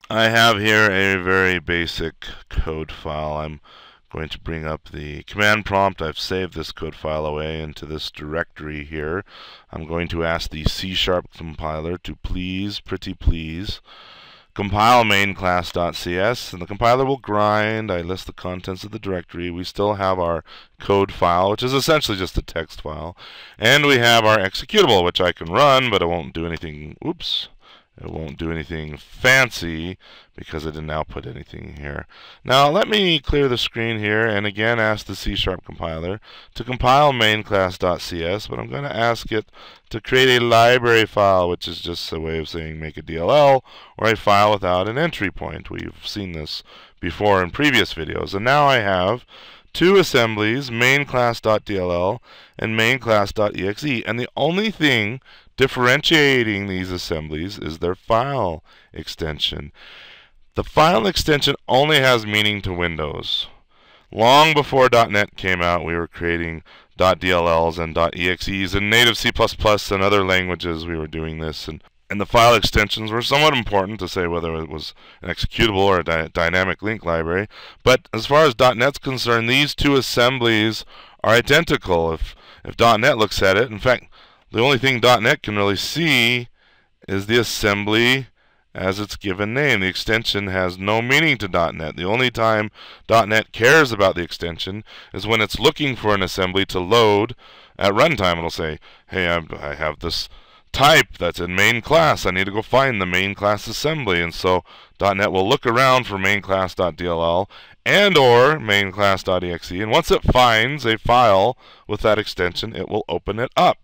I have here a very basic code file. I'm going to bring up the command prompt. I've saved this code file away into this directory here. I'm going to ask the C# compiler to please, pretty please, compile main class.cs, and the compiler will grind. I list the contents of the directory. We still have our code file, which is essentially just a text file, and we have our executable, which I can run, but it won't do anything. Oops. It won't do anything fancy because it didn't output anything here. Now let me clear the screen here and again ask the C# compiler to compile main class.cs, but I'm going to ask it to create a library file, which is just a way of saying make a DLL or a file without an entry point. We've seen this before in previous videos. And now I have two assemblies, main class.dll and main class.exe, and the only thing differentiating these assemblies is their file extension. The file extension only has meaning to Windows. Long before .NET came out, we were creating .dlls and .exes. In native C++ and other languages, we were doing this. And the file extensions were somewhat important to say whether it was an executable or a dynamic link library. But as far as .NET's concerned, these two assemblies are identical. If .NET looks at it, in fact, the only thing .NET can really see is the assembly as its given name. The extension has no meaning to .NET. The only time .NET cares about the extension is when it's looking for an assembly to load at runtime. It'll say, hey, I have this type that's in main class. I need to go find the main class assembly. And so .NET will look around for main class.dll and or main class.exe. And once it finds a file with that extension, it will open it up.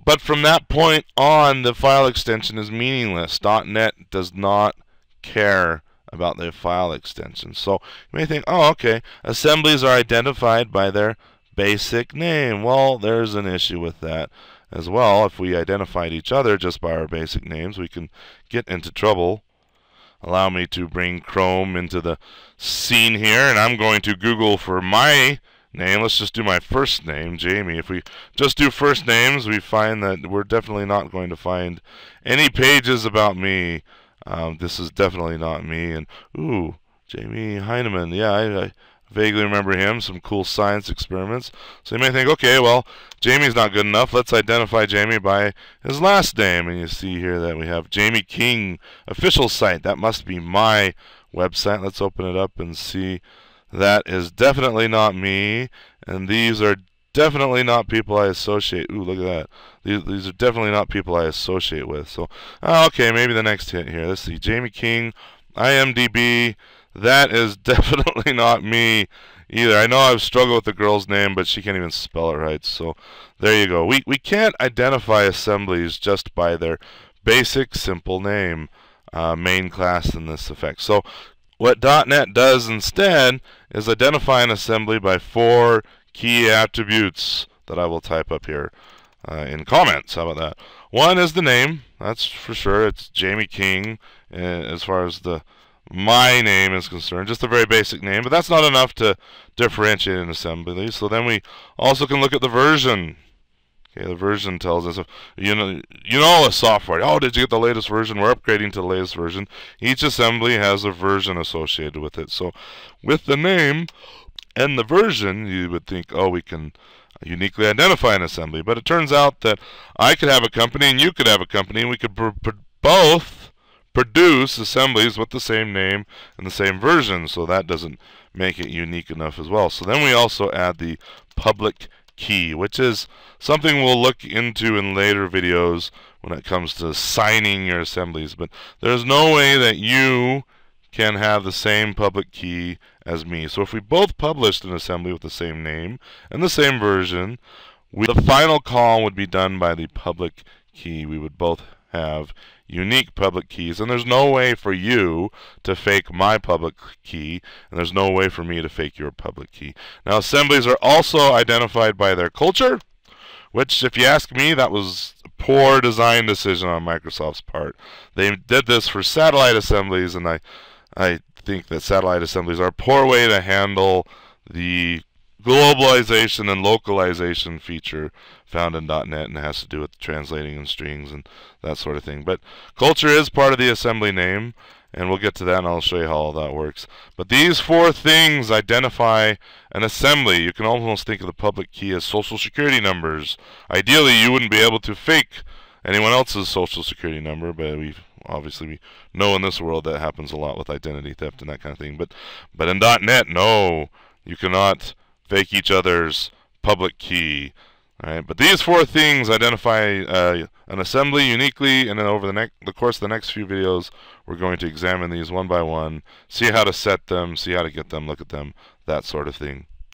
But from that point on, the file extension is meaningless. .NET does not care about the file extension. So you may think, oh, okay, assemblies are identified by their basic name. Well, there's an issue with that as well. If we identified each other just by our basic names, we can get into trouble. Allow me to bring Chrome into the scene here, and I'm going to Google for my name. Let's just do my first name, Jamie. If we just do first names, we find that we're definitely not going to find any pages about me. This is definitely not me. And ooh, Jamie Heinemann. Yeah, I vaguely remember him. Some cool science experiments. So you may think, okay, well, Jamie's not good enough. Let's identify Jamie by his last name. And you see here that we have Jamie King official site. That must be my website. Let's open it up and see. That is definitely not me, and these are definitely not people I associate. Ooh, look at that. These are definitely not people I associate with. So, okay, maybe the next hint here. Let's see. Jamie King, IMDb. That is definitely not me either. I know I've struggled with the girl's name, but she can't even spell it right. So, there you go. We can't identify assemblies just by their basic, simple name, main class in this effect. So, what .NET does instead is identify an assembly by 4 key attributes that I will type up here in comments. How about that? One is the name. That's for sure. It's Jamie King as far as my name is concerned. Just a very basic name, but that's not enough to differentiate an assembly. So then we also can look at the version. Okay, the version tells us, you know a software. Oh, did you get the latest version? We're upgrading to the latest version. Each assembly has a version associated with it. So with the name and the version, you would think, oh, we can uniquely identify an assembly. But it turns out that I could have a company and you could have a company, and we could both produce assemblies with the same name and the same version. So that doesn't make it unique enough as well. So then we also add the public key, which is something we'll look into in later videos when it comes to signing your assemblies. But there's no way that you can have the same public key as me. So if we both published an assembly with the same name and the same version, the final call would be done by the public key. We would both have unique public keys, and there's no way for you to fake my public key, and there's no way for me to fake your public key. Now, assemblies are also identified by their culture, which, if you ask me, that was a poor design decision on Microsoft's part. They did this for satellite assemblies, and I think that satellite assemblies are a poor way to handle the globalization and localization feature found in .NET, and it has to do with translating in strings and that sort of thing. But culture is part of the assembly name, and we'll get to that and I'll show you how all that works. But these 4 things identify an assembly. You can almost think of the public key as social security numbers. Ideally, you wouldn't be able to fake anyone else's social security number, but we know in this world that happens a lot with identity theft and that kind of thing. But in .NET, no, you cannot fake each other's public key. Right, but these 4 things identify an assembly uniquely, and then over the course of the next few videos, we're going to examine these one by one, see how to set them, see how to get them, look at them, that sort of thing.